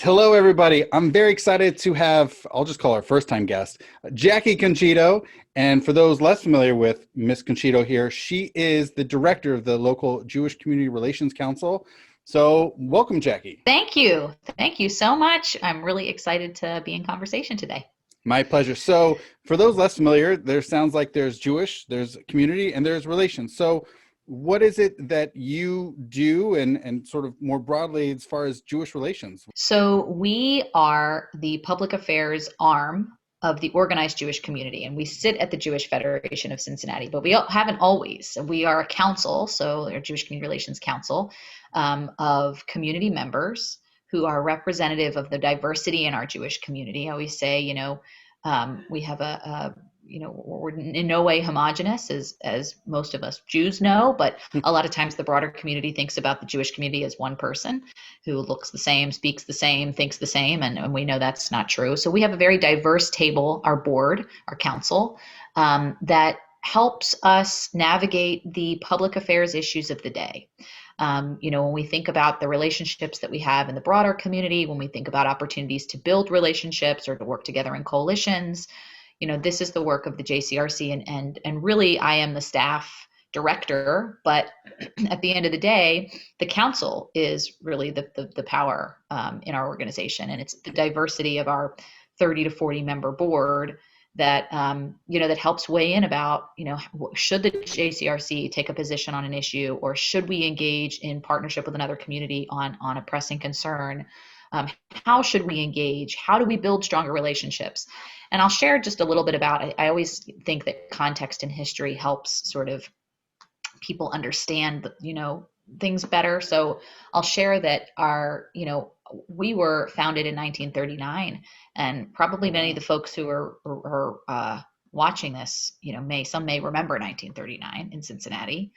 Hello, everybody. I'm very excited to have, I'll just call her first time guest, Jackie Congedo. And for those less familiar with Miss Congedo here, she is the director of the local Jewish Community Relations Council. So, welcome, Jackie. Thank you. Thank you so much. I'm really excited to be in conversation today. My pleasure. So, for those less familiar, there sounds like there's Jewish, there's community, and there's relations. So, what is it that you do and sort of more broadly as far as Jewish relations? So, we are the public affairs arm of the organized Jewish community, and we sit at the Jewish Federation of Cincinnati, but we haven't always. We are a council, so our Jewish Community Relations Council, of community members who are representative of the diversity in our Jewish community. I always say, we have we're in no way homogenous, as most of us Jews know, but a lot of times the broader community thinks about the Jewish community as one person who looks the same, speaks the same, thinks the same, and we know that's not true. So we have a very diverse table, our board, our council, that helps us navigate the public affairs issues of the day. When we think about the relationships that we have in the broader community, when we think about opportunities to build relationships or to work together in coalitions, this is the work of the JCRC, and really I am the staff director, but at the end of the day, the council is really the power in our organization, and it's the diversity of our 30 to 40 member board that that helps weigh in about should the JCRC take a position on an issue, or should we engage in partnership with another community on a pressing concern. How should we engage? How do we build stronger relationships? And I'll share just a little bit about it. I always think that context and history helps sort of people understand things better. So I'll share that we were founded in 1939, and probably many of the folks who are watching this, some may remember 1939 in Cincinnati,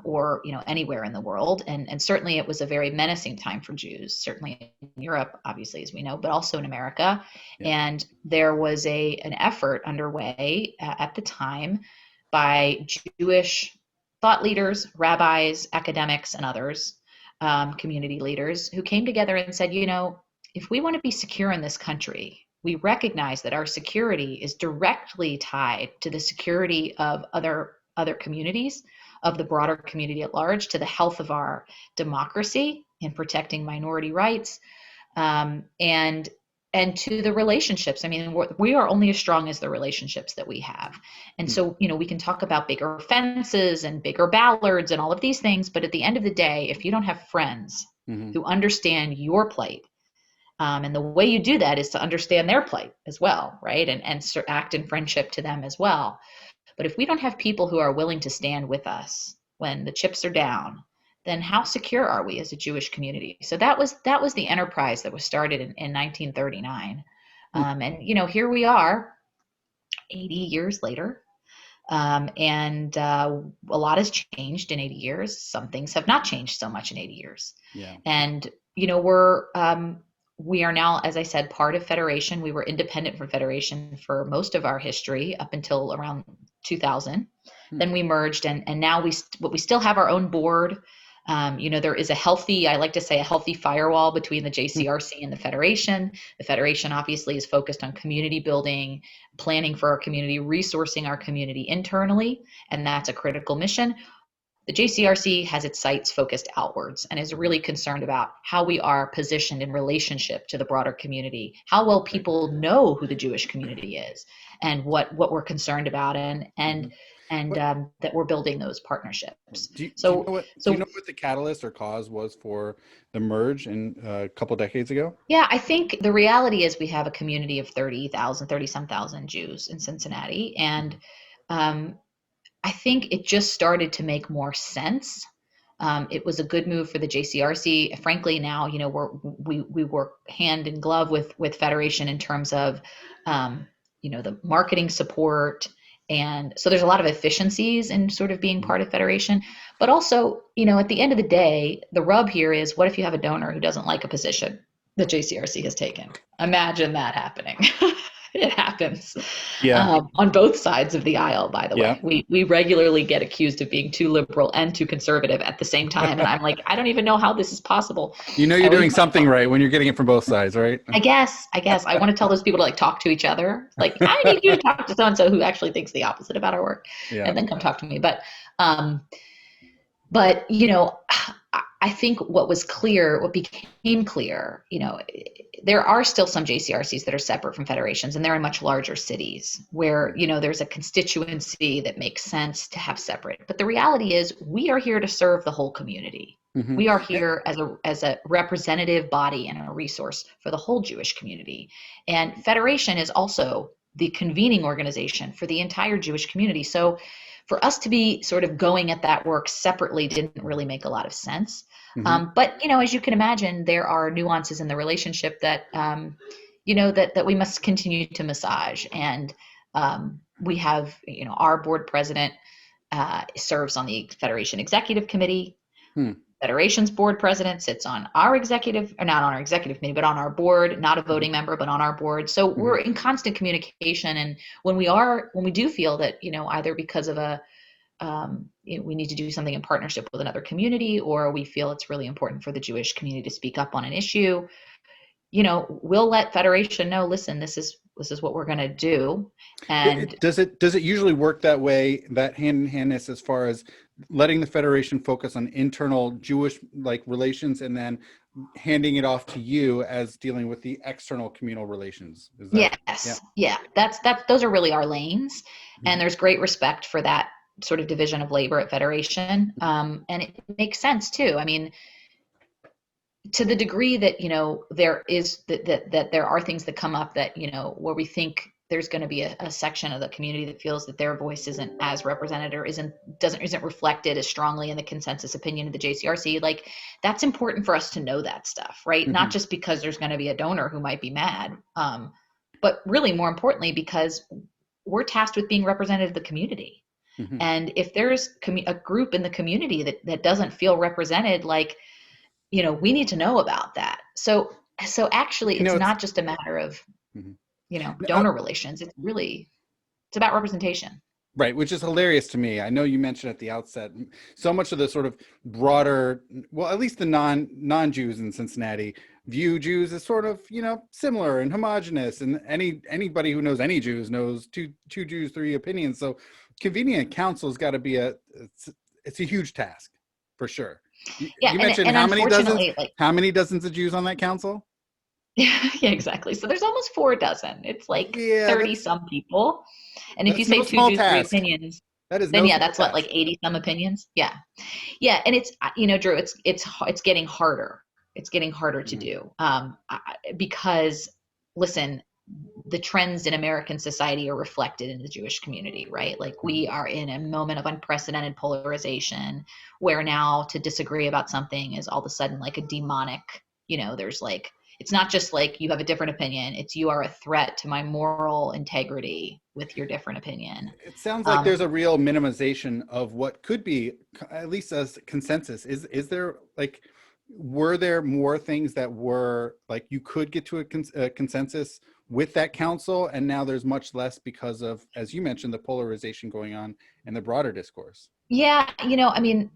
or anywhere in the world, and certainly it was a very menacing time for Jews, certainly in Europe, obviously, as we know, but also in America. Yeah. And there was an effort underway at the time by Jewish thought leaders, rabbis, academics, and others, community leaders, who came together and said, if we want to be secure in this country, we recognize that our security is directly tied to the security of other communities, of the broader community at large, to the health of our democracy in protecting minority rights, and to the relationships. I mean, we are only as strong as the relationships that we have. And so, we can talk about bigger fences and bigger ballards and all of these things, but at the end of the day, if you don't have friends who understand your plight, and the way you do that is to understand their plight as well, right? And act in friendship to them as well. But if we don't have people who are willing to stand with us when the chips are down, then how secure are we as a Jewish community? So that was the enterprise that was started in 1939. And here we are 80 years later. And a lot has changed in 80 years. Some things have not changed so much in 80 years. Yeah. And we are now, as I said, part of Federation. We were independent from Federation for most of our history up until around 2000. Then we merged, and now we still have our own board. There is I like to say, a healthy firewall between the JCRC and the Federation. The Federation obviously is focused on community building, planning for our community, resourcing our community internally, and that's a critical mission. The JCRC has its sights focused outwards and is really concerned about how we are positioned in relationship to the broader community, how well people know who the Jewish community is, and what we're concerned about, and that we're building those partnerships. Do you know what the catalyst or cause was for the merge in a couple decades ago? Yeah, I think the reality is we have a community of 30-some thousand Jews in Cincinnati, and I think it just started to make more sense. It was a good move for the JCRC. Frankly, now we work hand in glove with Federation in terms of the marketing support, and so there's a lot of efficiencies in sort of being part of Federation. But also, at the end of the day, the rub here is, what if you have a donor who doesn't like a position that JCRC has taken? Imagine that happening. It happens Yeah. on both sides of the aisle, by the Yeah. way. We regularly get accused of being too liberal and too conservative at the same time. And I'm like, I don't even know how this is possible. You know I you're always doing something right when you're getting it from both sides, right? I guess I want to tell those people to like talk to each other. Like, I need you to talk to so and so who actually thinks the opposite about our work, Yeah. and then come talk to me. Um, but I think what became clear, there are still some JCRCs that are separate from federations, and they're in much larger cities where, there's a constituency that makes sense to have separate. But the reality is we are here to serve the whole community. Hmm. We are here as a representative body and a resource for the whole Jewish community. And federation is also the convening organization for the entire Jewish community. So for us to be sort of going at that work separately didn't really make a lot of sense. Hmm. But as you can imagine, there are nuances in the relationship that that we must continue to massage. And we have our board president serves on the Federation Executive Committee. Hmm. Federation's board president sits on our executive, or not on our executive committee, but on our board, not a voting member, but on our board. So Hmm. we're in constant communication. And when we do feel that, either because of we need to do something in partnership with another community, or we feel it's really important for the Jewish community to speak up on an issue, we'll let Federation know, listen, this is what we're going to do. And Does it usually work that way, that hand in handness, as far as letting the federation focus on internal Jewish relations and then handing it off to you as dealing with the external communal relations? Is that? Yeah. yeah, that's those are really our lanes. And there's great respect for that sort of division of labor at Federation. And it makes sense too. I mean, to the degree that there is that there are things that come up that where we think there's going to be a section of the community that feels that their voice isn't as represented or isn't reflected as strongly in the consensus opinion of the JCRC. Like, that's important for us to know that stuff, right? Mm-hmm. Not just because there's going to be a donor who might be mad, but really more importantly because we're tasked with being representative of the community. Mm-hmm. And if there's a group in the community that doesn't feel represented, like, we need to know about that. So actually, it's not just a matter of, mm-hmm. donor relations. It's about representation. Right, which is hilarious to me. I know you mentioned at the outset, so much of the sort of broader, well, at least the non-Jews in Cincinnati view Jews as sort of, similar and homogenous. And anybody who knows any Jews knows two Jews, three opinions. So convening a council has got to be it's a huge task, for sure. Yeah, you mentioned and how many dozens of Jews on that council? Yeah, exactly. So there's almost 4 dozen. It's like 30 some people. And if you say 2 Jews, 3 opinions, that is then that's what, like 80 some opinions. Yeah. Yeah. And it's, Drew, it's getting harder. It's getting harder to do. Because listen, the trends in American society are reflected in the Jewish community, right? Like, we are in a moment of unprecedented polarization where now to disagree about something is all of a sudden like a demonic, there's like, it's not just like you have a different opinion. It's you are a threat to my moral integrity with your different opinion. It sounds like there's a real minimization of what could be, at least as consensus. Is there were there more things that were like you could get to a consensus with that council, and now there's much less because of, as you mentioned, the polarization going on and the broader discourse? Yeah, I mean,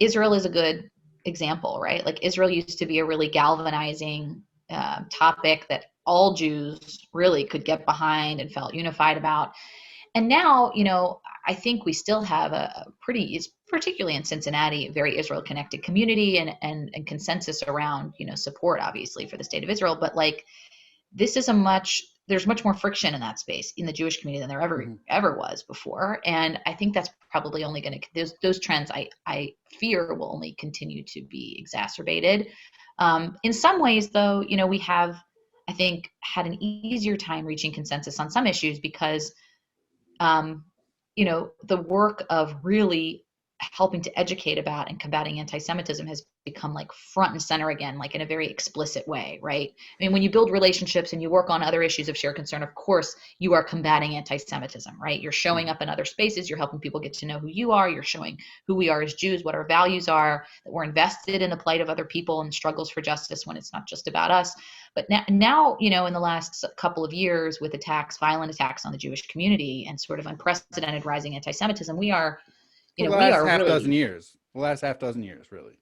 Israel is a good example, right? Like, Israel used to be a really galvanizing topic that all Jews really could get behind and felt unified about. And now, I think we still have a pretty, particularly in Cincinnati, a very Israel connected community and consensus around, support, obviously, for the state of Israel. But like, there's much more friction in that space in the Jewish community than there ever was before. And I think that's probably only going to, those trends I fear will only continue to be exacerbated. In some ways, though, we have, I think, had an easier time reaching consensus on some issues because, the work of really helping to educate about and combating anti-Semitism has become like front and center again, like in a very explicit way, right? I mean, when you build relationships and you work on other issues of shared concern, of course, you are combating anti-Semitism, right? You're showing up in other spaces, you're helping people get to know who you are, you're showing who we are as Jews, what our values are, that we're invested in the plight of other people and struggles for justice when it's not just about us. But now, in the last couple of years with violent attacks on the Jewish community and sort of unprecedented rising anti-Semitism, we are The we last are half really, dozen years. The last half dozen years, really.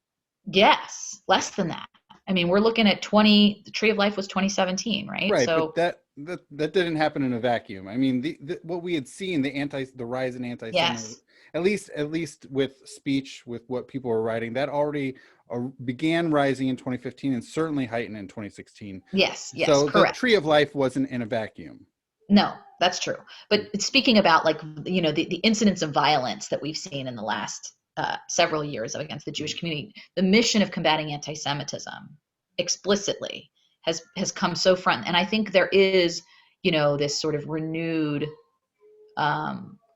yes, less than that. I mean, we're looking at the Tree of Life was 2017, right? Right, So but that didn't happen in a vacuum. I mean, what we had seen, the rise in anti-Semitism, yes, at least with speech, with what people were writing, that already began rising in 2015 and certainly heightened in 2016. yes, So the correct. Tree of Life wasn't in a vacuum. No, that's true. But speaking about like, the incidents of violence that we've seen in the last several years against the Jewish community, the mission of combating anti-Semitism explicitly has come so front. And I think there is, this sort of renewed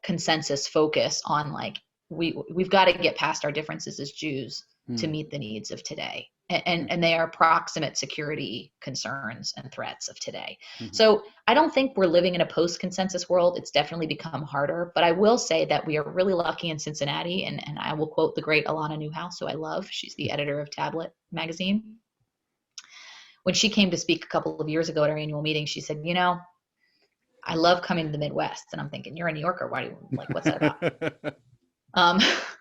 consensus focus on like, we've got to get past our differences as Jews to meet the needs of today. And they are proximate security concerns and threats of today. Mm-hmm. So I don't think we're living in a post-consensus world. It's definitely become harder. But I will say that we are really lucky in Cincinnati. And I will quote the great Alana Newhouse, who I love. She's the editor of Tablet magazine. When she came to speak a couple of years ago at our annual meeting, she said, I love coming to the Midwest. And I'm thinking, you're a New Yorker. Why do you what's that about?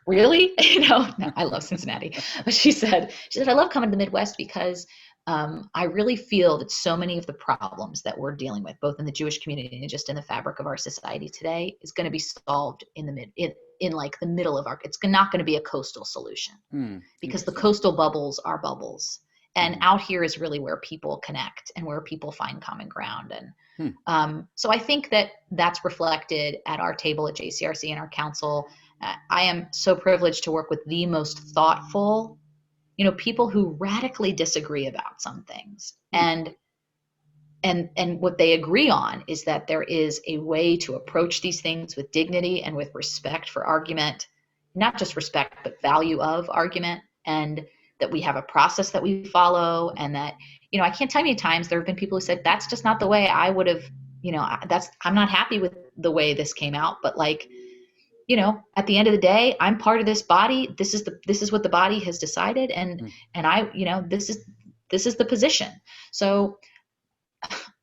Really? No, I love Cincinnati. But she said, I love coming to the Midwest because I really feel that so many of the problems that we're dealing with, both in the Jewish community and just in the fabric of our society today, is going to be solved in like the middle of it's not going to be a coastal solution because the coastal bubbles are bubbles. And out here is really where people connect and where people find common ground. And so I think that that's reflected at our table at JCRC and our council. I am so privileged to work with the most thoughtful, people who radically disagree about some things. And what they agree on is that there is a way to approach these things with dignity and with respect for argument, not just respect, but value of argument, and that we have a process that we follow. And that, I can't tell you how many times there have been people who said, that's just not the way I would have, I'm not happy with the way this came out, but like, at the end of the day, I'm part of this body. This is what the body has decided. And I, this is the position. So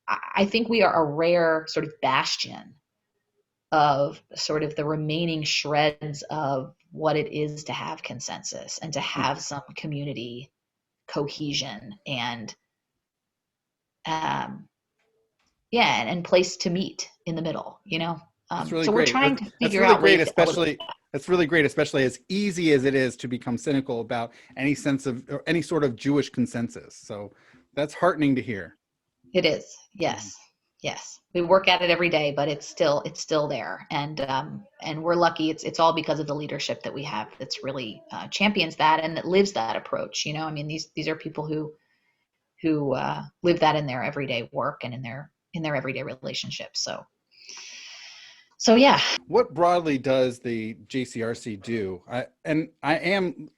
I think we are a rare sort of bastion of sort of the remaining shreds of what it is to have consensus and to have some community cohesion and, and place to meet in the middle, That's really so great. we're trying to figure really out great, ways that's really great, especially as easy as it is to become cynical about any sense of or any sort of Jewish consensus. So that's heartening to hear. It is. Yes. Yes. We work at it every day, but it's still there. And we're lucky. It's all because of the leadership that we have that's really champions that and that lives that approach. I mean, these are people who live that in their everyday work and in their everyday relationships. So yeah. What broadly does the JCRC do? I'm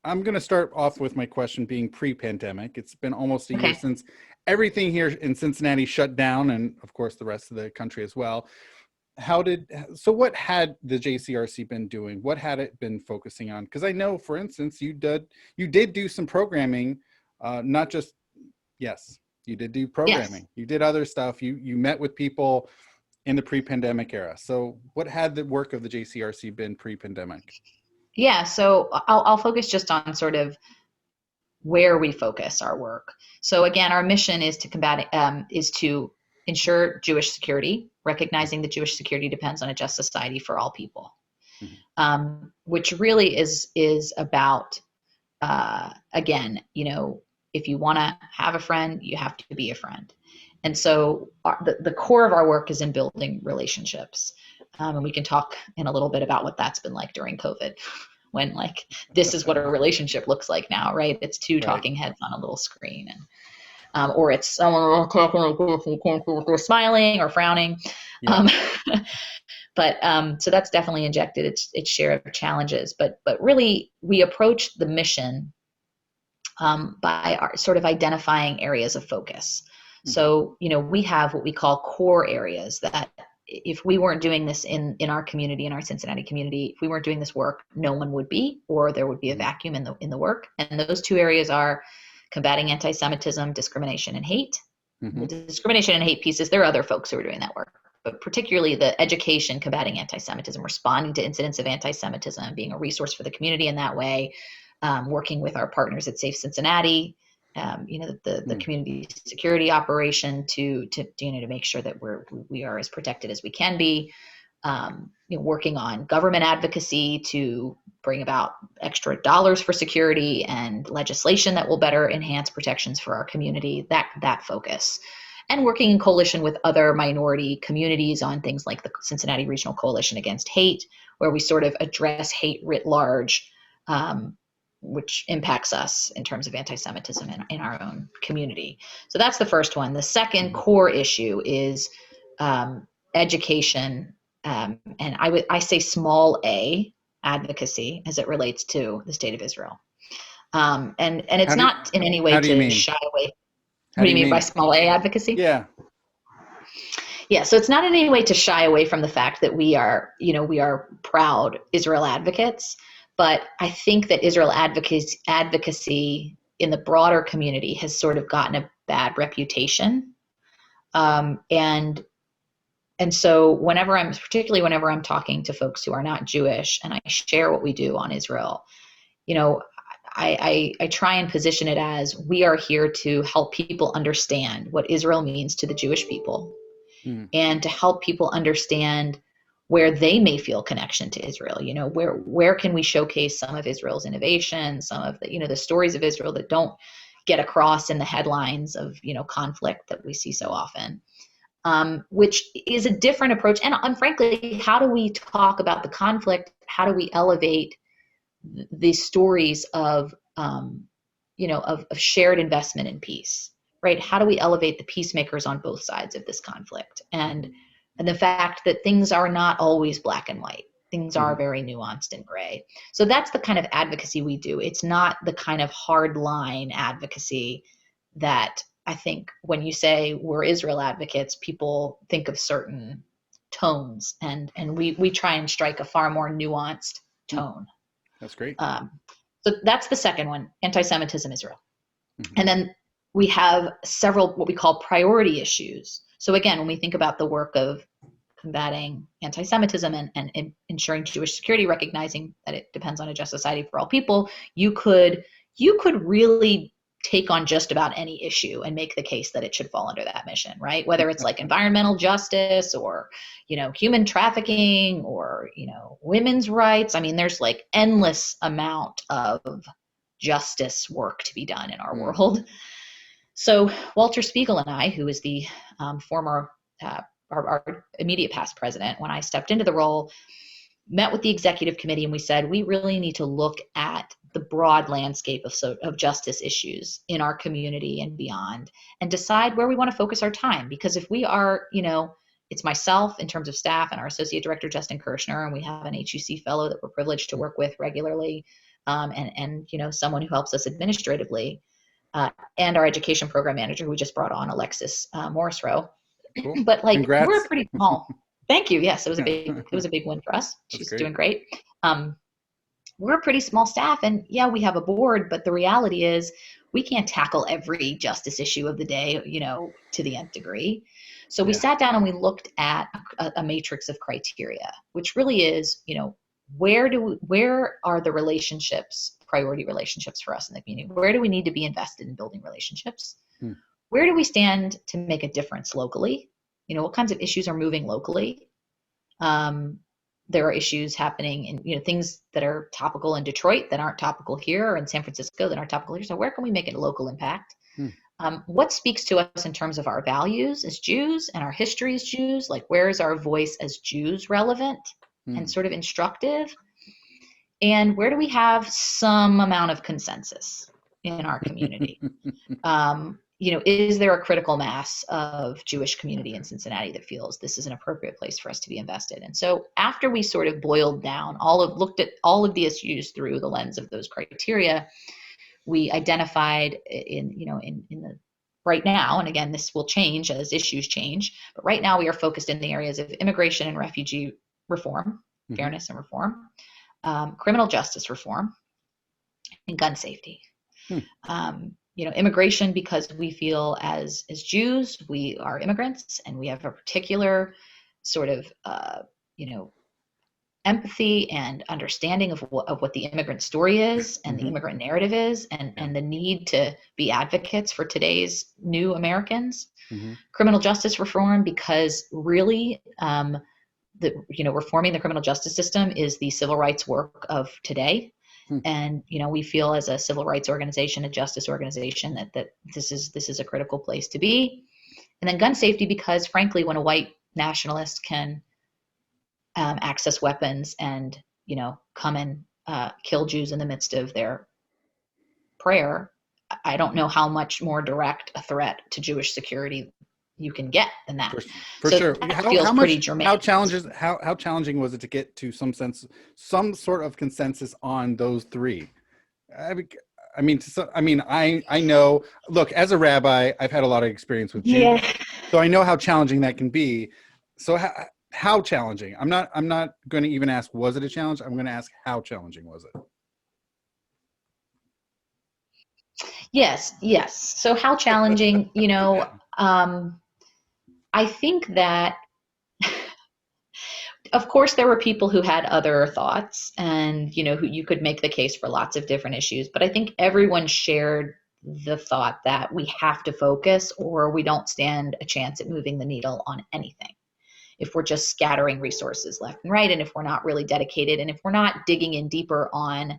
going to start off with my question being pre-pandemic. It's been almost a year since everything here in Cincinnati shut down, and of course the rest of the country as well. What had the JCRC been doing? What had it been focusing on? Because I know, for instance, you did do some programming, you did do programming. Yes. You did other stuff. You met with people in the pre-pandemic era. So what had the work of the JCRC been pre-pandemic? Yeah, so I'll focus just on sort of where we focus our work. So again, our mission is to ensure Jewish security, recognizing that Jewish security depends on a just society for all people, which really is about, again, if you want to have a friend, you have to be a friend. And so the core of our work is in building relationships. And we can talk in a little bit about what that's been like during COVID, when like, this is what a relationship looks like now, right? It's two talking heads on a little screen, and or it's someone talking like this, and you can't see what they're smiling or frowning. Yeah. But so that's definitely injected its share of challenges. But really, we approach the mission by our sort of identifying areas of focus. So, we have what we call core areas that if we weren't doing this in our community, in our Cincinnati community, if we weren't doing this work, no one would be, or there would be a vacuum in the work. And those two areas are combating anti-Semitism, discrimination, and hate. The discrimination and hate pieces, there are other folks who are doing that work, but particularly the education, combating anti-Semitism, responding to incidents of anti-Semitism, being a resource for the community in that way, working with our partners at Safe Cincinnati, the community security operation to make sure that we are as protected as we can be. Working on government advocacy to bring about extra dollars for security and legislation that will better enhance protections for our community, that focus. And working in coalition with other minority communities on things like the Cincinnati Regional Coalition Against Hate, where we sort of address hate writ large, which impacts us in terms of anti-Semitism in our own community. So that's the first one. The second core issue is education, and I say small a advocacy as it relates to the state of Israel. And it's not in any way to shy away. What do you mean by small a advocacy? Yeah. Yeah, so it's not in any way to shy away from the fact that we are proud Israel advocates. But I think that Israel advocacy in the broader community has sort of gotten a bad reputation. And so particularly whenever I'm talking to folks who are not Jewish and I share what we do on Israel, I try and position it as we are here to help people understand what Israel means to the Jewish people and to help people understand where they may feel connection to Israel. Where can we showcase some of Israel's innovation, some of the stories of Israel that don't get across in the headlines of, conflict that we see so often, which is a different approach. And frankly, how do we talk about the conflict? How do we elevate the stories of shared investment in peace, right? How do we elevate the peacemakers on both sides of this conflict? And the fact that things are not always black and white. Things are very nuanced and gray. So that's the kind of advocacy we do. It's not the kind of hard line advocacy that I think when you say we're Israel advocates, people think of certain tones, and we try and strike a far more nuanced tone. That's great. So that's the second one, anti-Semitism, Israel. And then we have several what we call priority issues. So again, when we think about the work of combating anti-Semitism and ensuring Jewish security, recognizing that it depends on a just society for all people, you could really take on just about any issue and make the case that it should fall under that mission, right? Whether it's like environmental justice or, human trafficking or, women's rights. I mean, there's like endless amount of justice work to be done in our world. So Walter Spiegel and I, who is the former, our immediate past president, when I stepped into the role, met with the executive committee and we said, we really need to look at the broad landscape of justice issues in our community and beyond and decide where we want to focus our time. Because if we are, it's myself in terms of staff and our associate director, Justin Kirshner, and we have an HUC fellow that we're privileged to work with regularly, and someone who helps us administratively, and our education program manager who we just brought on, Alexis Morrisroe. Cool. But Congrats. we're pretty small. Thank you. Yes, it was a big win for us. She's doing great. We're a pretty small staff, and yeah, we have a board, but the reality is we can't tackle every justice issue of the day, to the nth degree. So we sat down and we looked at a matrix of criteria, which really is, where are the relationships, priority relationships for us in the community? Where do we need to be invested in building relationships? Where do we stand to make a difference locally? What kinds of issues are moving locally? There are issues happening in, things that are topical in Detroit that aren't topical here, or in San Francisco that aren't topical here. So where can we make it a local impact? What speaks to us in terms of our values as Jews and our history as Jews? Like, where is our voice as Jews relevant and sort of instructive? And where do we have some amount of consensus in our community? is there a critical mass of Jewish community in Cincinnati that feels this is an appropriate place for us to be invested? And so after we sort of boiled down looked at all of the issues through the lens of those criteria, we identified in the right now, and again, this will change as issues change, but right now we are focused in the areas of immigration and refugee reform, fairness and reform, criminal justice reform, and gun safety. Immigration, because we feel as Jews, we are immigrants and we have a particular sort of, empathy and understanding of what the immigrant story is and the immigrant narrative is, and the need to be advocates for today's new Americans. Criminal justice reform, because really, reforming the criminal justice system is the civil rights work of today. And, we feel as a civil rights organization, a justice organization, that this is a critical place to be. And then gun safety, because frankly, when a white nationalist can access weapons and, come and kill Jews in the midst of their prayer, I don't know how much more direct a threat to Jewish security you can get than that. For sure. Feels pretty germane. How challenging was it to get to some sort of consensus on those three? I know. Look, as a rabbi, I've had a lot of experience with Jews, so I know how challenging that can be. So how challenging? I'm not going to even ask, was it a challenge? I'm going to ask, how challenging was it? Yes. So how challenging? I think that, of course, there were people who had other thoughts, and who you could make the case for lots of different issues. But I think everyone shared the thought that we have to focus, or we don't stand a chance at moving the needle on anything if we're just scattering resources left and right, and if we're not really dedicated, and if we're not digging in deeper on,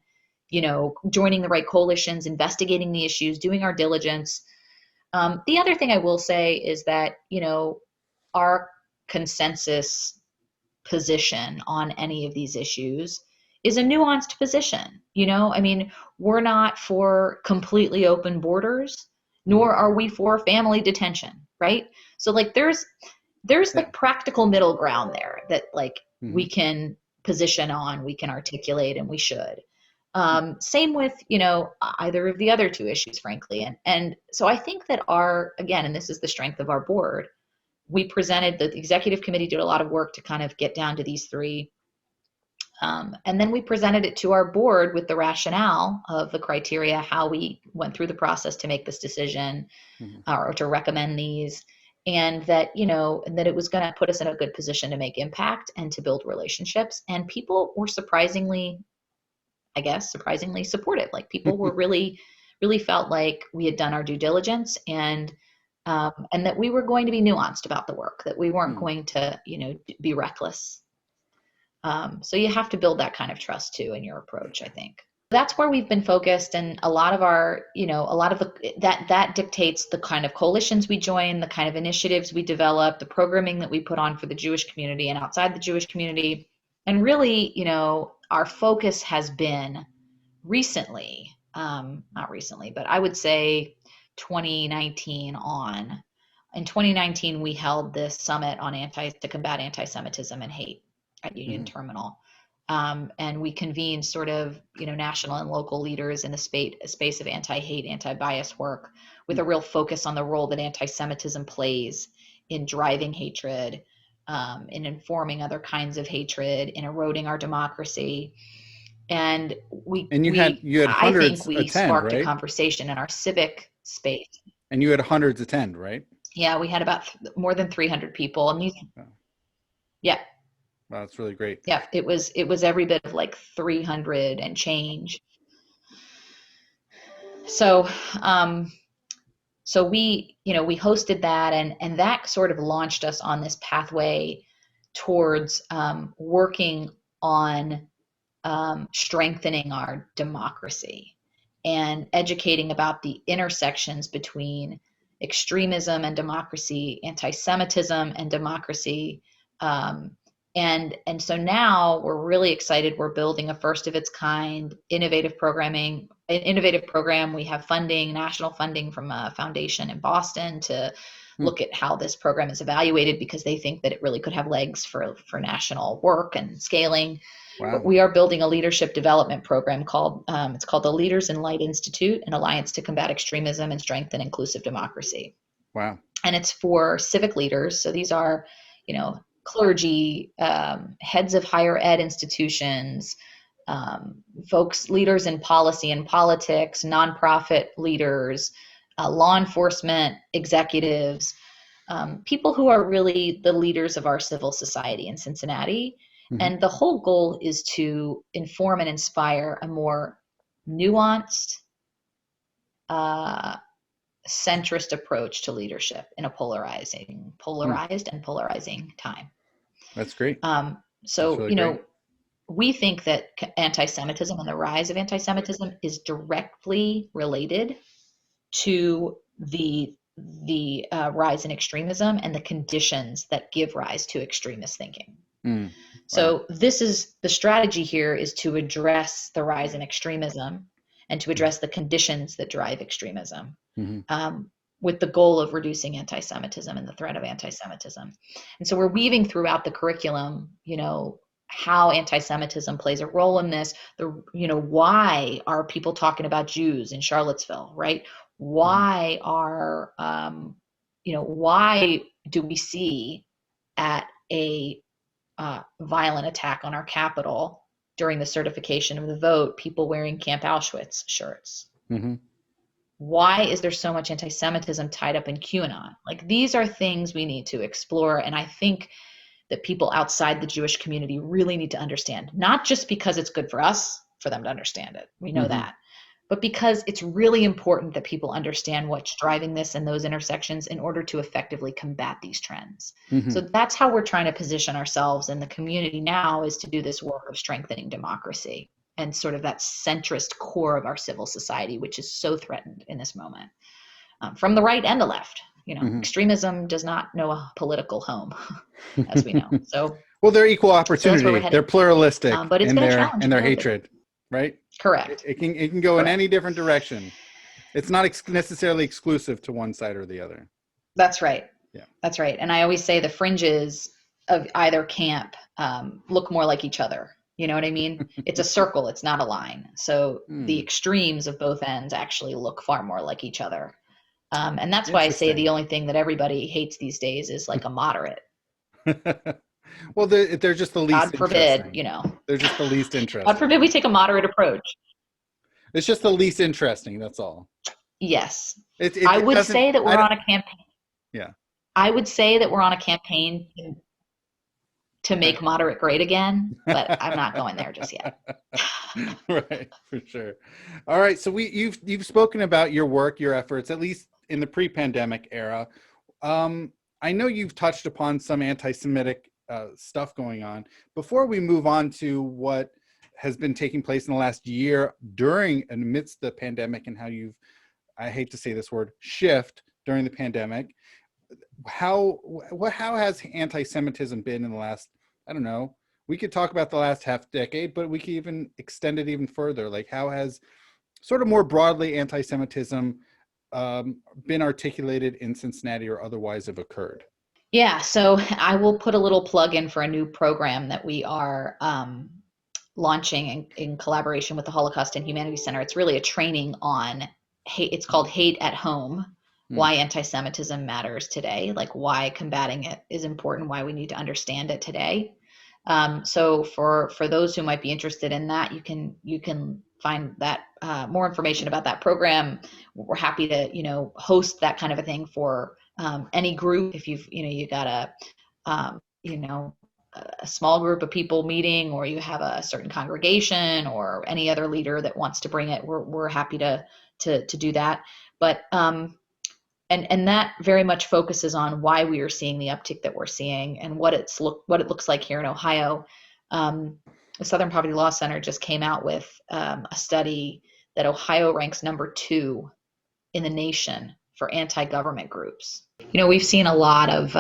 joining the right coalitions, investigating the issues, doing our diligence. The other thing I will say is that, our consensus position on any of these issues is a nuanced position. We're not for completely open borders, nor are we for family detention, right? So there's practical middle ground there that we can position on, we can articulate, and we should. Same with, either of the other two issues, frankly. And so I think that and this is the strength of our board, the executive committee did a lot of work to kind of get down to these three. And then we presented it to our board with the rationale of the criteria, how we went through the process to make this decision or to recommend these, and that, and that it was going to put us in a good position to make impact and to build relationships. And people were surprisingly supportive. People were really felt like we had done our due diligence, and that we were going to be nuanced about the work, that we weren't going to, be reckless. So you have to build that kind of trust too in your approach, I think. That's where we've been focused, and a lot of our, that dictates the kind of coalitions we join, the kind of initiatives we develop, the programming that we put on for the Jewish community and outside the Jewish community. And really, our focus has been recently, not recently, but I would say 2019 on. In 2019, we held this summit on to combat anti-Semitism and hate at Union Terminal. And we convened sort of, national and local leaders in the space of anti-hate, anti-bias work, with a real focus on the role that anti-Semitism plays in driving hatred, in informing other kinds of hatred, in eroding our democracy. And you had hundreds I think we attend, sparked right? a conversation in our civic space. And you had hundreds attend, right? Yeah, we had about more than 300 people. And yeah. Wow, that's really great. Yeah, it was every bit of 300 and change. So, we hosted that, and that sort of launched us on this pathway towards working on strengthening our democracy and educating about the intersections between extremism and democracy, anti-Semitism and democracy. And so now we're really excited. We're building a first of its kind innovative programming an innovative program. We have funding, national funding from a foundation in Boston to look at how this program is evaluated because they think that it really could have legs for national work and scaling. Wow. But we are building a leadership development program called it's called the Leaders in Light Institute, an alliance to combat extremism and strengthen inclusive democracy. Wow. And it's for civic leaders. So these are, clergy, heads of higher ed institutions, folks, leaders in policy and politics, nonprofit leaders, law enforcement executives, people who are really the leaders of our civil society in Cincinnati. Mm-hmm. And the whole goal is to inform and inspire a more nuanced, centrist approach to leadership in a polarized and polarizing time. That's great. So, That's really great. We think that anti-Semitism and the rise of anti-Semitism is directly related to the rise in extremism and the conditions that give rise to extremist thinking. Wow. So this is the strategy here, is to address the rise in extremism and to address the conditions that drive extremism, with the goal of reducing anti-Semitism and the threat of anti-Semitism. And so we're weaving throughout the curriculum, how anti-Semitism plays a role in this. Why are people talking about Jews in Charlottesville, right? Why are, why do we see at a violent attack on our Capitol during the certification of the vote, people wearing Camp Auschwitz shirts? Mm-hmm. Why is there so much anti-Semitism tied up in QAnon? Like, these are things we need to explore. And I think that people outside the Jewish community really need to understand, not just because it's good for us, for them to understand it. We know that. But because it's really important that people understand what's driving this and those intersections in order to effectively combat these trends. So that's how we're trying to position ourselves in the community now, is to do this work of strengthening democracy and sort of that centrist core of our civil society, which is so threatened in this moment, from the right and the left. Extremism does not know a political home, as we know. So, well, they're equal opportunity. They're pluralistic but it's in their hatred, right? Correct. It can go in any different direction. It's not necessarily exclusive to one side or the other. That's right. Yeah, that's right. And I always say the fringes of either camp look more like each other. You know what I mean? It's a circle. It's not a line. So the extremes of both ends actually look far more like each other. And that's why I say the only thing that everybody hates these days is like a moderate. Well, they're just the least. God forbid, they're just the least interesting. God forbid we take a moderate approach. It's just the least interesting. That's all. Yes. I would say that we're on a campaign. Yeah. I would say that we're on a campaign to make moderate great again, but I'm not going there just yet. Right, for sure. All right. So you've spoken about your work, your efforts, at least in the pre-pandemic era. I know you've touched upon some anti-Semitic stuff going on. Before we move on to what has been taking place in the last year during and amidst the pandemic, and how I hate to say this word, shift during the pandemic, how has anti-Semitism been in the last, I don't know, we could talk about the last half decade, but we could even extend it even further. Like, how has sort of more broadly anti-Semitism been articulated in Cincinnati or otherwise have occurred? Yeah, so I will put a little plug in for a new program that we are launching in collaboration with the Holocaust and Humanities Center. It's really a training on hate. It's called Hate at Home, why anti-Semitism matters today, like why combating it is important, why we need to understand it today. So for those who might be interested in that, you can find that more information about that program. We're happy to host that kind of a thing for any group. If you got a small group of people meeting, or you have a certain congregation or any other leader that wants to bring it, we're happy to do that. But and that very much focuses on why we are seeing the uptick that we're seeing and what it looks like here in Ohio. The Southern Poverty Law Center just came out with a study that Ohio ranks number 2 in the nation for anti-government groups. We've seen a lot of,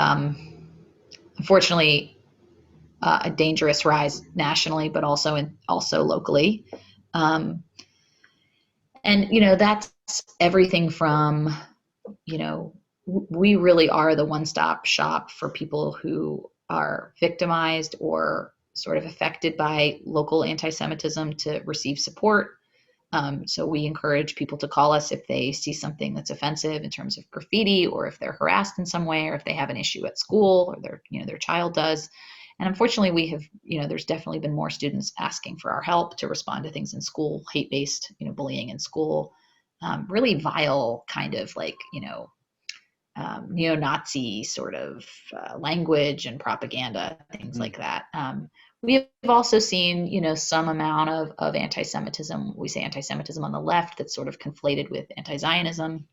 unfortunately, a dangerous rise nationally, but also locally. And, that's everything from, we really are the one-stop shop for people who are victimized or sort of affected by local anti-Semitism to receive support. So we encourage people to call us if they see something that's offensive in terms of graffiti, or if they're harassed in some way, or if they have an issue at school, or their child does. And unfortunately, we have, there's definitely been more students asking for our help to respond to things in school, hate-based, bullying in school, really vile kind of like, neo-Nazi sort of language and propaganda, things like that. We have also seen, some amount of anti-Semitism. We say anti-Semitism on the left that's sort of conflated with anti-Zionism,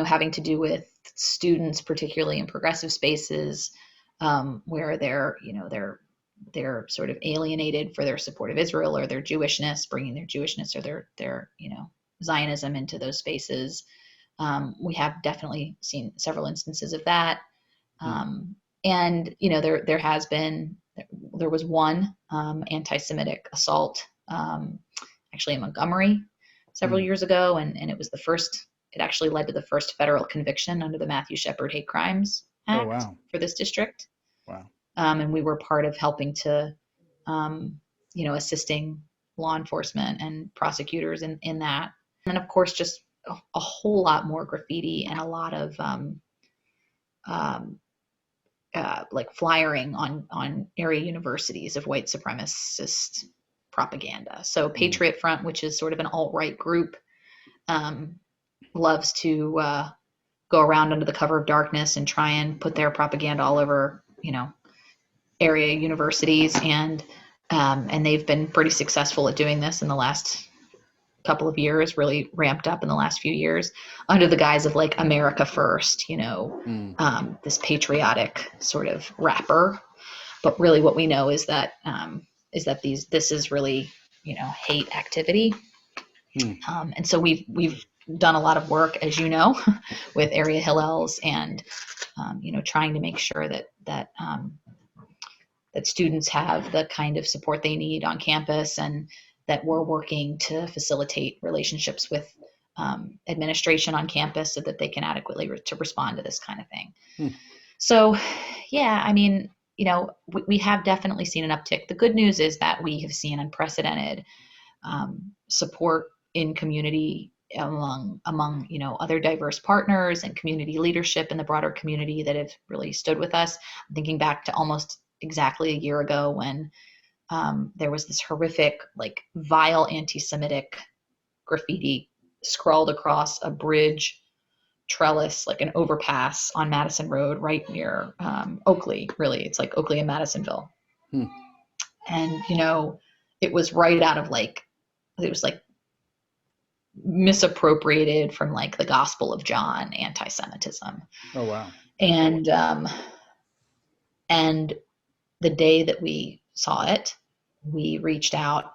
having to do with students, particularly in progressive spaces, where they're sort of alienated for their support of Israel or their Jewishness, bringing their Jewishness or their Zionism into those spaces. We have definitely seen several instances of that. And, there was one anti-Semitic assault actually in Montgomery several years ago. And it actually led to the first federal conviction under the Matthew Shepard Hate Crimes Act for this district. Wow. And we were part of helping to, assisting law enforcement and prosecutors in that. And of course, just a whole lot more graffiti and a lot of like flyering on area universities of white supremacist propaganda. So Patriot Front, which is sort of an alt-right group, loves to go around under the cover of darkness and try and put their propaganda all over, area universities. And they've been pretty successful at doing this in the last couple of years, really ramped up in the last few years under the guise of like America First, this patriotic sort of wrapper. But really what we know is that this is really, hate activity. And so we've done a lot of work, as you know, with area Hillels and, trying to make sure that students have the kind of support they need on campus, and that we're working to facilitate relationships with administration on campus so that they can adequately respond to this kind of thing. So, yeah, I mean, we have definitely seen an uptick. The good news is that we have seen unprecedented support in community among other diverse partners and community leadership in the broader community that have really stood with us. I'm thinking back to almost exactly a year ago when there was this horrific, like vile anti-Semitic graffiti scrawled across a bridge trellis, like an overpass on Madison Road, right near Oakley. Really, it's like Oakley and Madisonville. And it was right out of it was like misappropriated from like the Gospel of John anti-Semitism. Oh wow! And the day that we saw it, we reached out,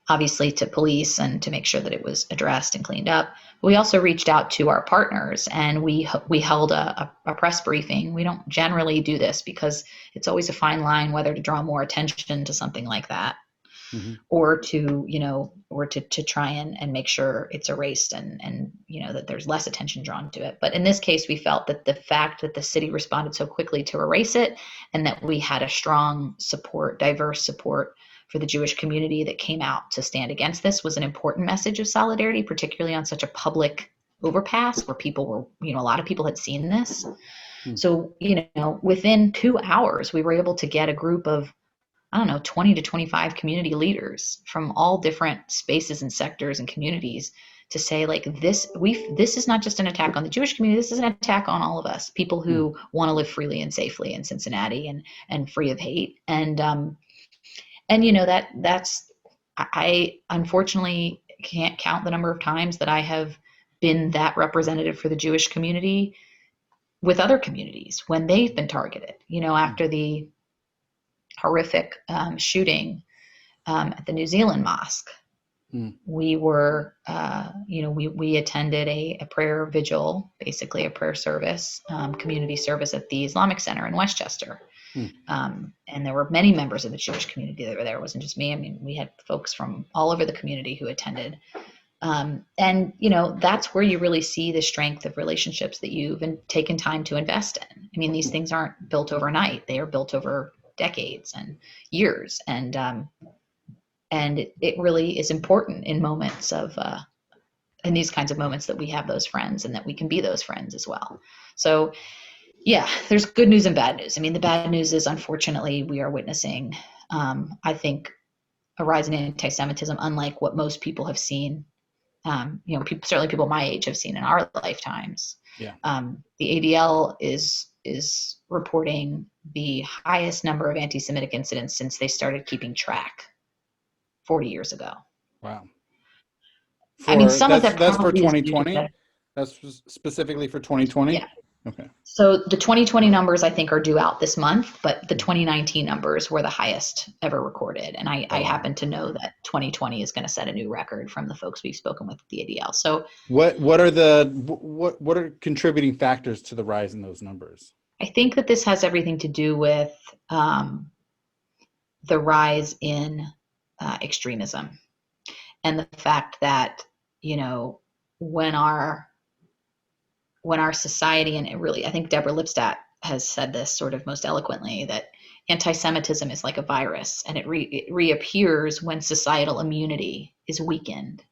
obviously to police and to make sure that it was addressed and cleaned up. We also reached out to our partners, and we held a press briefing. We don't generally do this because it's always a fine line whether to draw more attention to something like that, or to try and make sure it's erased and that there's less attention drawn to it. But in this case, we felt that the fact that the city responded so quickly to erase it, and that we had a strong support, diverse support for the Jewish community that came out to stand against this, was an important message of solidarity, particularly on such a public overpass where people were, a lot of people had seen this. So, within 2 hours, we were able to get a group of, 20 to 25 community leaders from all different spaces and sectors and communities to say, like, this is not just an attack on the Jewish community. This is an attack on all of us, people who want to live freely and safely in Cincinnati and free of hate. I unfortunately can't count the number of times that I have been that representative for the Jewish community with other communities when they've been targeted, after the horrific shooting at the New Zealand mosque. We were, we attended a prayer vigil, basically a prayer service, community service at the Islamic Center in Westchester. Hmm. And there were many members of the Jewish community that were there. It wasn't just me. I mean, we had folks from all over the community who attended. And, that's where you really see the strength of relationships that you've taken time to invest in. I mean, these things aren't built overnight. They are built over decades and years. And it really is important in moments in these kinds of moments that we have those friends and that we can be those friends as well. So yeah, there's good news and bad news. I mean, the bad news is, unfortunately, we are witnessing, I think, a rise in anti-Semitism, unlike what most people have seen. Certainly people my age have seen in our lifetimes. Yeah. The ADL is reporting the highest number of anti-Semitic incidents since they started keeping track 40 years ago. Wow. I mean, some of that that's for probably is due to 2020. That's specifically for 2020. Yeah. Okay. So the 2020 numbers, I think, are due out this month, but the 2019 numbers were the highest ever recorded. And I happen to know that 2020 is going to set a new record from the folks we've spoken with at the ADL. So what are contributing factors to the rise in those numbers? I think that this has everything to do with the rise in extremism and the fact that, when our society, and it really, I think Deborah Lipstadt has said this sort of most eloquently, that anti-Semitism is like a virus, and it reappears when societal immunity is weakened.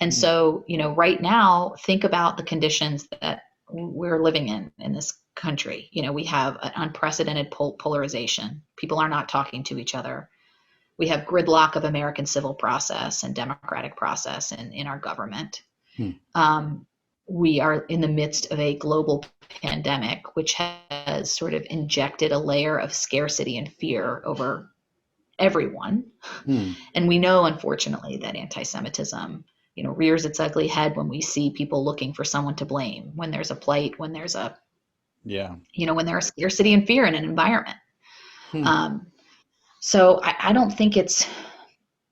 And so, right now, think about the conditions that we're living in this country. We have an unprecedented polarization. People are not talking to each other. We have gridlock of American civil process and democratic process in our government. We are in the midst of a global pandemic, which has sort of injected a layer of scarcity and fear over everyone. And we know, unfortunately, that anti-Semitism, rears its ugly head when we see people looking for someone to blame, when there's a plight, when there's when there's scarcity and fear in an environment. So I don't think it's,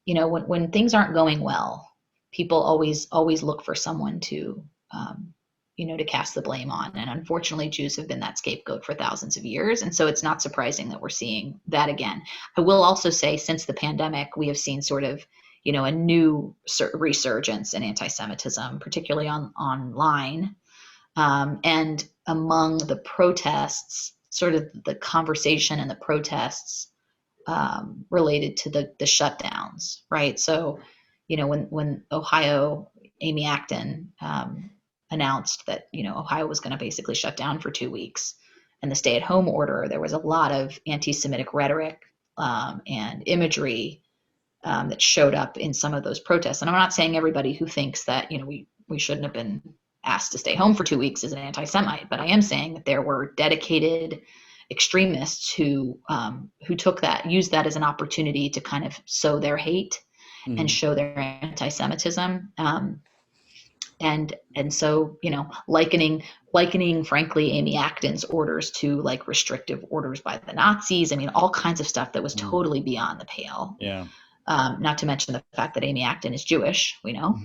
when things aren't going well, people always look for someone to cast the blame on. And unfortunately, Jews have been that scapegoat for thousands of years. And so it's not surprising that we're seeing that again. I will also say, since the pandemic, we have seen sort of, a new resurgence in anti-Semitism, particularly online. And among the protests, sort of the conversation and the protests related to the shutdowns, right? So, when Ohio, Amy Acton announced that, Ohio was going to basically shut down for 2 weeks, and the stay-at-home order, there was a lot of anti-Semitic rhetoric and imagery that showed up in some of those protests. And I'm not saying everybody who thinks that, we shouldn't have been asked to stay home for 2 weeks is an anti-Semite, but I am saying that there were dedicated extremists who used that as an opportunity to kind of sow their hate and show their anti-Semitism. And so, likening, frankly, Amy Acton's orders to like restrictive orders by the Nazis. I mean, all kinds of stuff that was totally beyond the pale. Yeah. Not to mention the fact that Amy Acton is Jewish, we know.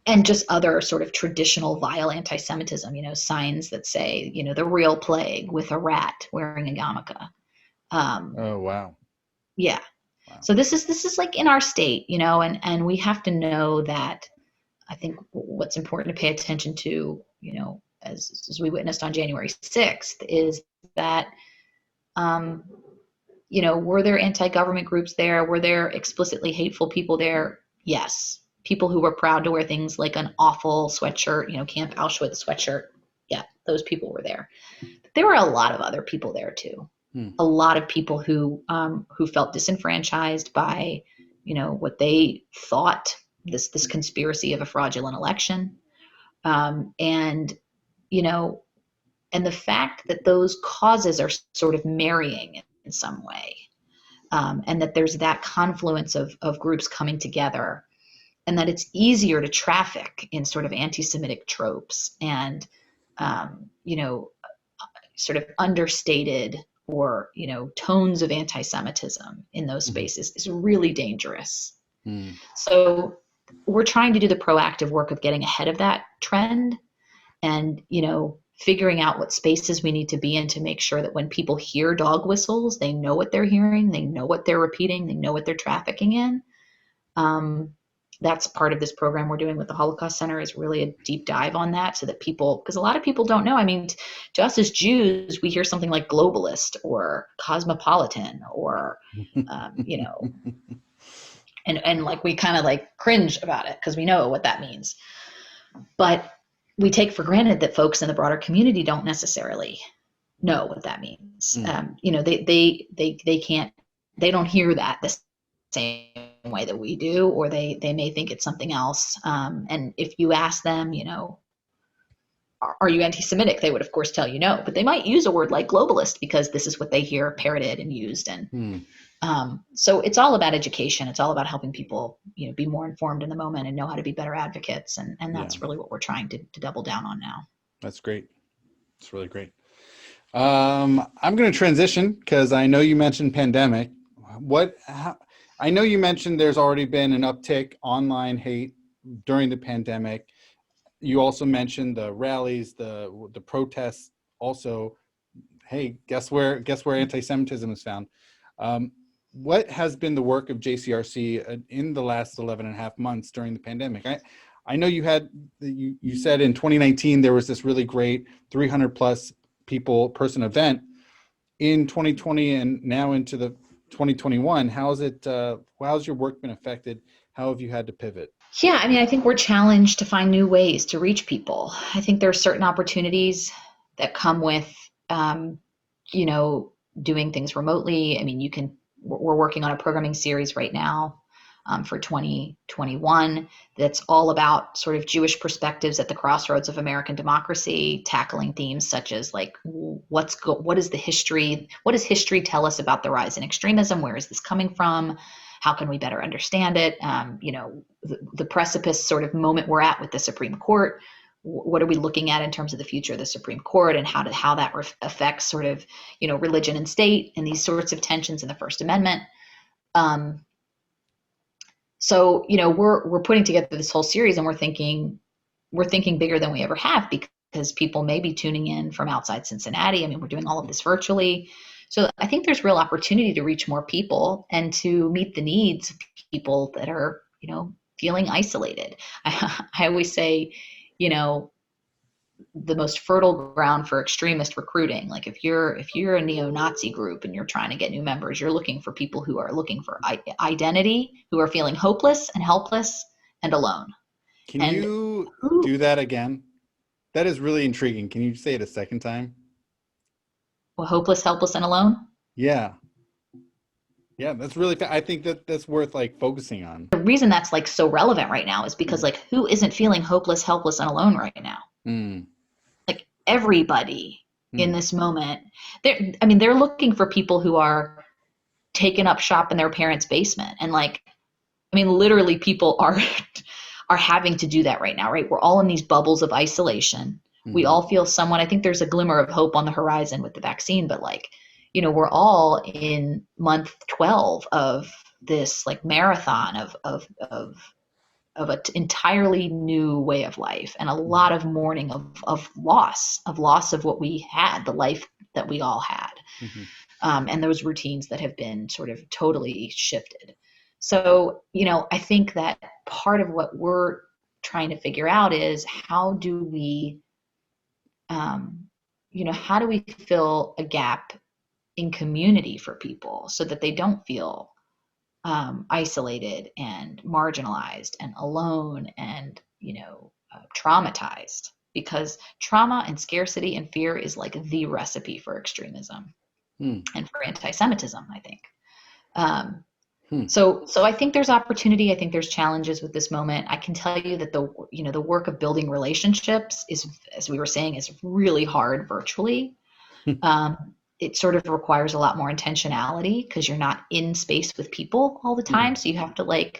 And just other sort of traditional vile anti-Semitism, signs that say, the real plague with a rat wearing a yarmulke. Oh, wow. Yeah. Wow. So this is like in our state, and we have to know that. I think what's important to pay attention to, as we witnessed on January 6th, is that, were there anti-government groups there? Were there explicitly hateful people there? Yes. People who were proud to wear things like an awful sweatshirt, Camp Auschwitz sweatshirt. Yeah, those people were there. But there were a lot of other people there too. A lot of people who felt disenfranchised by, what they thought this conspiracy of a fraudulent election, and the fact that those causes are sort of marrying in some way, and that there's that confluence of groups coming together, and that it's easier to traffic in sort of anti-Semitic tropes and sort of understated or tones of anti-Semitism in those spaces is really dangerous. So we're trying to do the proactive work of getting ahead of that trend and figuring out what spaces we need to be in to make sure that when people hear dog whistles, they know what they're hearing, they know what they're repeating, they know what they're trafficking in. That's part of this program we're doing with the Holocaust Center, is really a deep dive on that, so that people, because a lot of people don't know. I mean, to us as Jews, we hear something like globalist or cosmopolitan or, and like we kind of like cringe about it because we know what that means. But we take for granted that folks in the broader community don't necessarily know what that means. They don't hear that the same way that we do, or they may think it's something else. And if you ask them, are you anti-Semitic? They would of course tell you no, but they might use a word like globalist because this is what they hear parroted and used. And so it's all about education. It's all about helping people, be more informed in the moment and know how to be better advocates. And that's really what we're trying to double down on now. That's great. It's really great. I'm going to transition because I know you mentioned pandemic. I know you mentioned there's already been an uptick online hate during the pandemic. You also mentioned the rallies, the protests. Also, hey, guess where anti-Semitism is found? What has been the work of JCRC in the last 11 and a half months during the pandemic? I know you said in 2019 there was this really great 300 plus person event. In 2020 and now into the 2021, how's your work been affected? How have you had to pivot? Yeah, I mean, I think we're challenged to find new ways to reach people. I think there are certain opportunities that come with, doing things remotely. I mean, we're working on a programming series right now for 2021 that's all about sort of Jewish perspectives at the crossroads of American democracy, tackling themes such as like what is the history? What does history tell us about the rise in extremism? Where is this coming from? How can we better understand it? The precipice sort of moment we're at with the Supreme Court. What are we looking at in terms of the future of the Supreme Court, and how that affects sort of, religion and state and these sorts of tensions in the First Amendment. So, we're putting together this whole series, and we're thinking bigger than we ever have, because people may be tuning in from outside Cincinnati. I mean, we're doing all of this virtually. So I think there's real opportunity to reach more people and to meet the needs of people that are, feeling isolated. I always say, the most fertile ground for extremist recruiting. Like if you're a neo-Nazi group and you're trying to get new members, you're looking for people who are looking for identity, who are feeling hopeless and helpless and alone. Can you do that again? That is really intriguing. Can you say it a second time? Well, hopeless, helpless, and alone? Yeah. Yeah, that's really, I think that's worth like focusing on. The reason that's like so relevant right now is because like who isn't feeling hopeless, helpless, and alone right now? Like everybody in this moment, they're looking for people who are taking up shop in their parents' basement. And literally people are having to do that right now, right? We're all in these bubbles of isolation. We all feel somewhat, I think there's a glimmer of hope on the horizon with the vaccine, but we're all in month 12 of this like marathon of an entirely new way of life, and a lot of mourning of loss of what we had, the life that we all had, and those routines that have been sort of totally shifted. So, I think that part of what we're trying to figure out is how do we fill a gap in community for people so that they don't feel isolated and marginalized and alone and traumatized, because trauma and scarcity and fear is like the recipe for extremism and for anti-Semitism, I think. So I think there's opportunity. I think there's challenges with this moment. I can tell you that the work of building relationships is, as we were saying, is really hard virtually. It sort of requires a lot more intentionality because you're not in space with people all the time. So you have to I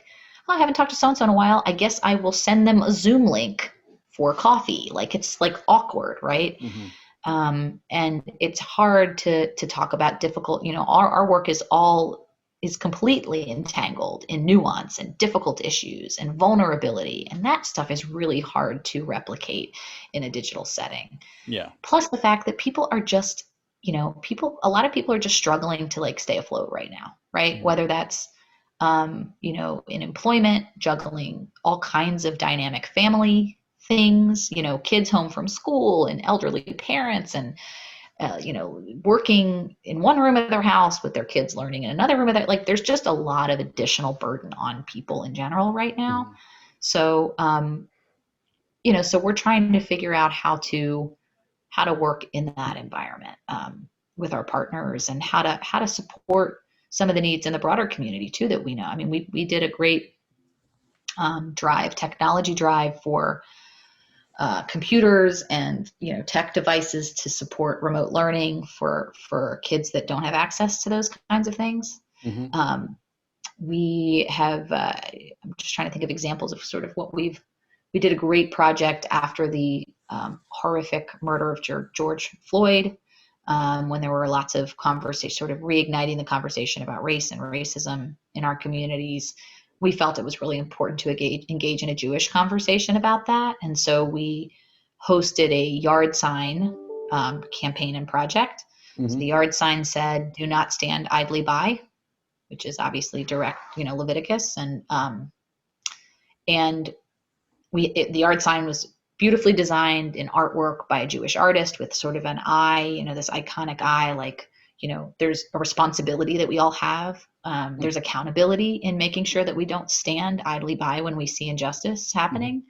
haven't talked to so-and-so in a while. I guess I will send them a Zoom link for coffee. It's awkward, right? And it's hard to talk about difficult, our work is all is completely entangled in nuance and difficult issues and vulnerability. And that stuff is really hard to replicate in a digital setting. Yeah. Plus the fact that people are just, a lot of people are just struggling to like stay afloat right now, right? Yeah. Whether that's, in employment, juggling all kinds of dynamic family things, kids home from school and elderly parents and, working in one room of their house with their kids learning in another room of their, like, there's just a lot of additional burden on people in general right now. Mm-hmm. So, so we're trying to figure out how to work in that environment with our partners, and how to support some of the needs in the broader community too that we know. I mean, we did a great technology drive for computers and tech devices to support remote learning for kids that don't have access to those kinds of things. Mm-hmm. We have I'm just trying to think of examples of sort of what we did a great project after the horrific murder of George Floyd, when there were lots of conversation, sort of reigniting the conversation about race and racism in our communities. We felt it was really important to engage in a Jewish conversation about that. And so we hosted a yard sign campaign and project. Mm-hmm. So the yard sign said, "Do not stand idly by," which is obviously direct, Leviticus. And the yard sign was beautifully designed in artwork by a Jewish artist with sort of an eye, this iconic eye, like, there's a responsibility that we all have. There's accountability in making sure that we don't stand idly by when we see injustice happening.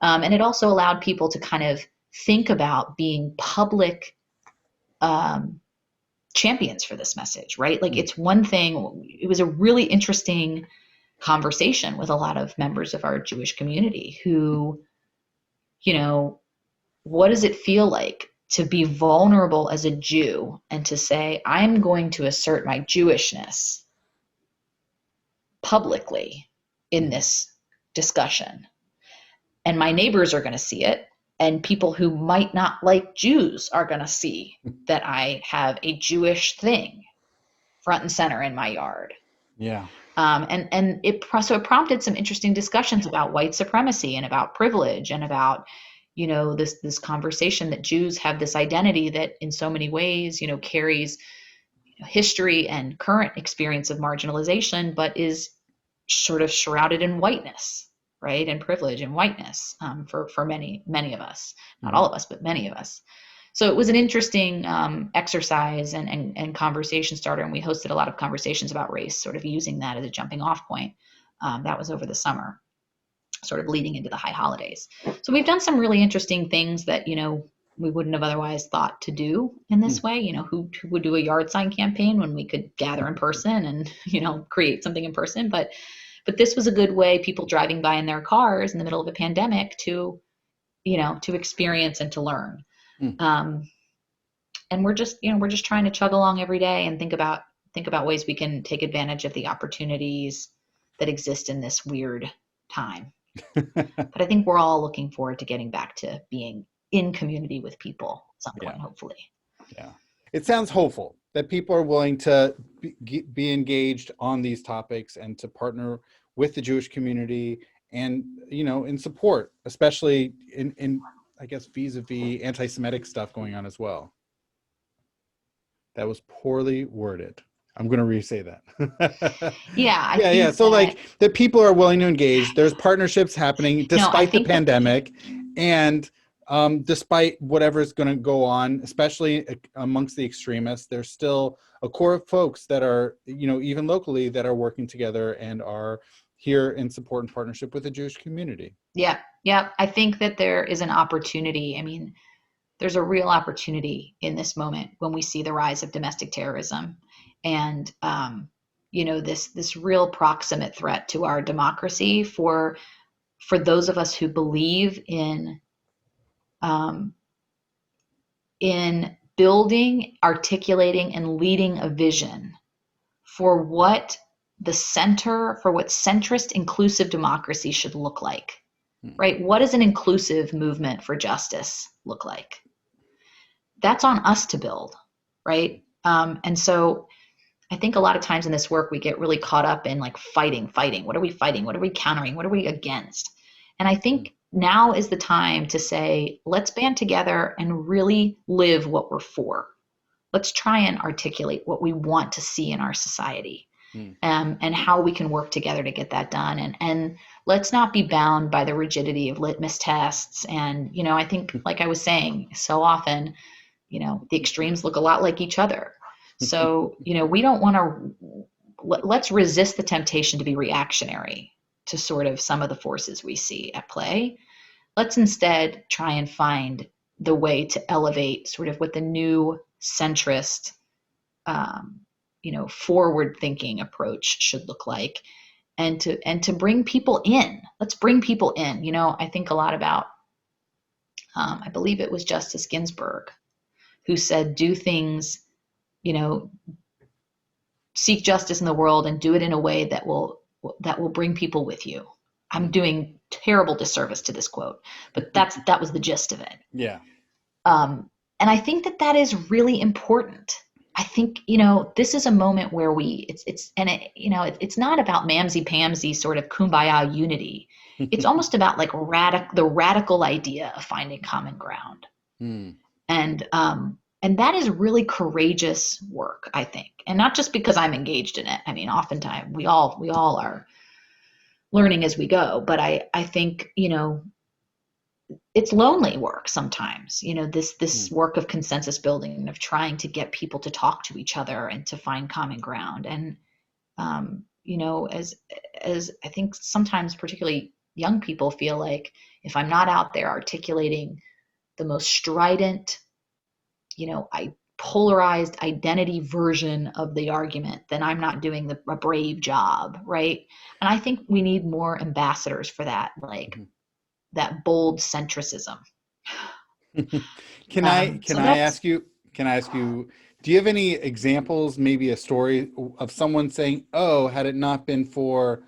And it also allowed people to kind of think about being public champions for this message, right? Like, it's one thing, it was a really interesting conversation with a lot of members of our Jewish community who, what does it feel like to be vulnerable as a Jew and to say, I'm going to assert my Jewishness publicly in this discussion, and my neighbors are going to see it, and people who might not like Jews are going to see that I have a Jewish thing front and center in my yard. Yeah. And it prompted some interesting discussions about white supremacy and about privilege and about, this conversation that Jews have this identity that in so many ways, carries history and current experience of marginalization, but is sort of shrouded in whiteness, right? And privilege and whiteness for many of us, not all of us, but many of us. So it was an interesting exercise and conversation starter, and we hosted a lot of conversations about race, sort of using that as a jumping off point. That was over the summer, sort of leading into the high holidays. So we've done some really interesting things that, we wouldn't have otherwise thought to do in this way. Who would do a yard sign campaign when we could gather in person and, create something in person. But this was a good way, people driving by in their cars in the middle of a pandemic to experience and to learn. And we're just trying to chug along every day and think about ways we can take advantage of the opportunities that exist in this weird time. But I think we're all looking forward to getting back to being in community with people at some point, hopefully. Yeah. It sounds hopeful that people are willing to be engaged on these topics and to partner with the Jewish community and, in support, especially in I guess, vis-a-vis anti-Semitic stuff going on as well. That was poorly worded. I'm going to re-say that. Yeah. So like the people are willing to engage. There's partnerships happening despite the pandemic and despite whatever's going to go on, especially amongst the extremists, there's still a core of folks that are, even locally, that are working together and are here in support and partnership with the Jewish community. Yeah. I think that there is an opportunity. I mean, there's a real opportunity in this moment when we see the rise of domestic terrorism and, this real proximate threat to our democracy for those of us who believe in building, articulating, and leading a vision for what centrist inclusive democracy should look like, right? What does an inclusive movement for justice look like? That's on us to build, right? And so I think a lot of times in this work, we get really caught up in like fighting. What are we fighting? What are we countering? What are we against? And I think now is the time to say, let's band together and really live what we're for. Let's try and articulate what we want to see in our society, and how we can work together to get that done. And let's not be bound by the rigidity of litmus tests. And, I think, like I was saying, so often, the extremes look a lot like each other. So, we don't want to, let's resist the temptation to be reactionary to sort of some of the forces we see at play. Let's instead try and find the way to elevate sort of what the new centrist, forward thinking approach should look like, and to bring people in. Let's bring people in. I think a lot about, I believe it was Justice Ginsburg who said, do things, seek justice in the world and do it in a way that will bring people with you. I'm doing terrible disservice to this quote, but that was the gist of it. Yeah. And I think that is really important. I think, this is a moment where it's not about mamsy-pamsy sort of kumbaya unity. It's almost about like the radical idea of finding common ground. And that is really courageous work, I think. And not just because I'm engaged in it. I mean, oftentimes we all are learning as we go, but I think, it's lonely work sometimes, this work of consensus building and of trying to get people to talk to each other and to find common ground. And, as I think sometimes particularly young people feel like, if I'm not out there articulating the most strident, polarized identity version of the argument, then I'm not doing a brave job. Right. And I think we need more ambassadors for that, like that bold centricism. Can I ask you, do you have any examples, maybe a story of someone saying, oh, had it not been for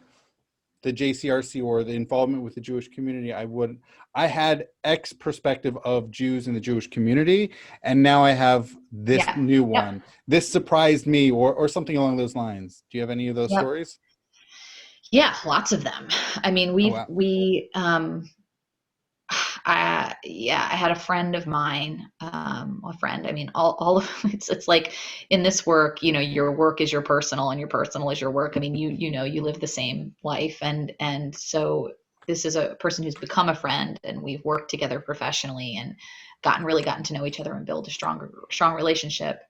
the JCRC or the involvement with the Jewish community, I had X perspective of Jews in the Jewish community, and now I have this new one. This surprised me, or something along those lines. Do you have any of those stories? Yeah, lots of them. I mean, I had a friend of mine, I mean, all of it's like in this work, your work is your personal and your personal is your work. I mean, you live the same life. And so this is a person who's become a friend, and we've worked together professionally and gotten to know each other and build a strong relationship.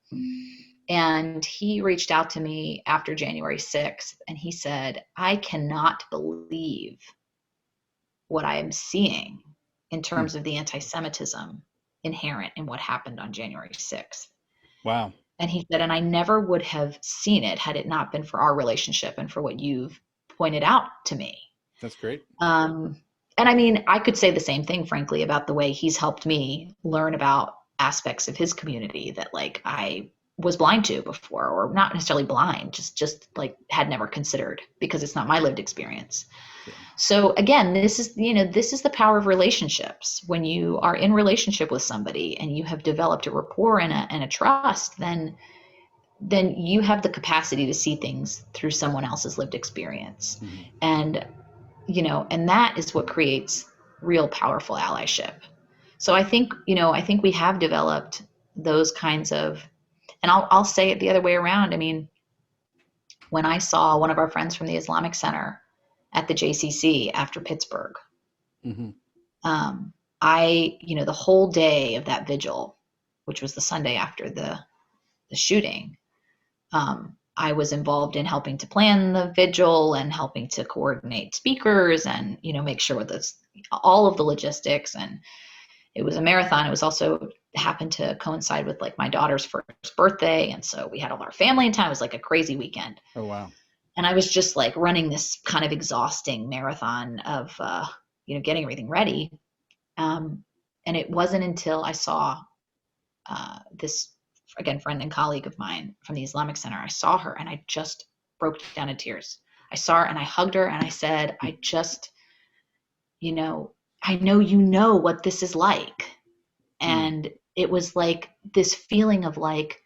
And he reached out to me after January 6th, and he said, I cannot believe what I am seeing in terms of the anti-Semitism inherent in what happened on January 6th. Wow. And he said, and I never would have seen it had it not been for our relationship and for what you've pointed out to me. That's great. And I mean, I could say the same thing, frankly, about the way he's helped me learn about aspects of his community that like I was blind to before, or not necessarily blind, just like had never considered, because it's not my lived experience. Yeah. So again, this is the power of relationships. When you are in relationship with somebody and you have developed a rapport and a trust, then you have the capacity to see things through someone else's lived experience. And that is what creates real powerful allyship. So I think we have developed those kinds of, and I'll say it the other way around. I mean, when I saw one of our friends from the Islamic Center at the JCC after Pittsburgh, the whole day of that vigil, which was the Sunday after the shooting, I was involved in helping to plan the vigil and helping to coordinate speakers and, make sure with all of the logistics. And it was a marathon. It was also happened to coincide with like my daughter's first birthday. And so we had all our family in town. It was like a crazy weekend. Oh, wow. And I was just like running this kind of exhausting marathon of, getting everything ready. And it wasn't until I saw this, again, friend and colleague of mine from the Islamic Center, I saw her and I just broke down in tears. I saw her and I hugged her and I said, I know what this is like. And it was like this feeling of like,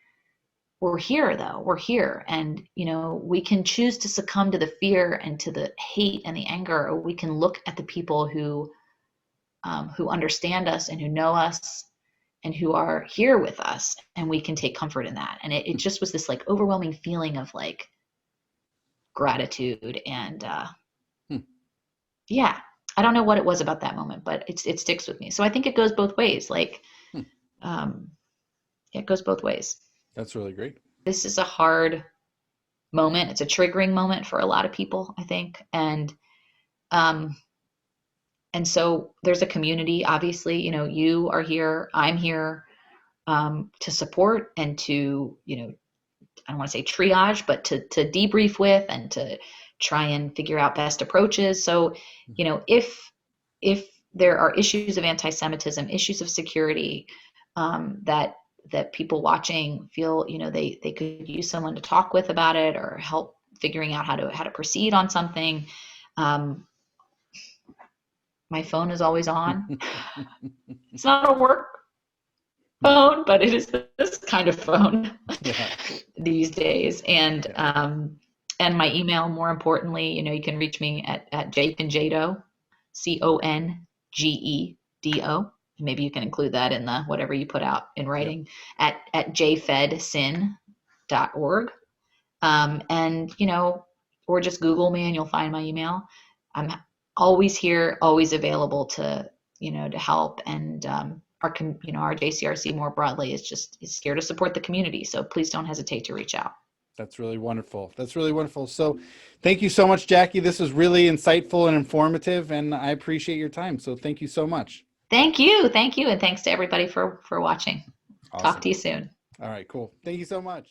we're here though. We're here. And, we can choose to succumb to the fear and to the hate and the anger, or we can look at the people who understand us and who know us and who are here with us, and we can take comfort in that. And it just was this like overwhelming feeling of like gratitude and yeah, I don't know what it was about that moment, but it sticks with me. So I think it goes both ways. Like, it goes both ways. That's really great. This is a hard moment. It's a triggering moment for a lot of people, I think. And so there's a community, obviously, you are here, I'm here, to support and to, I don't want to say triage, but to debrief with and to try and figure out best approaches. So, if there are issues of anti-Semitism, issues of security, that people watching feel, they could use someone to talk with about it or help figuring out how to proceed on something. My phone is always on. It's not a work phone, but it is this kind of phone these days. And my email, more importantly, you can reach me at Congedo, Congedo. Maybe you can include that in the whatever you put out in writing, at jfedsin.org. And or just Google me and you'll find my email. I'm always here, always available to help. And our JCRC more broadly is here to support the community. So please don't hesitate to reach out. That's really wonderful. That's really wonderful. So thank you so much, Jackie. This was really insightful and informative, and I appreciate your time. So thank you so much. Thank you. Thank you. And thanks to everybody for watching. Awesome. Talk to you soon. All right, cool. Thank you so much.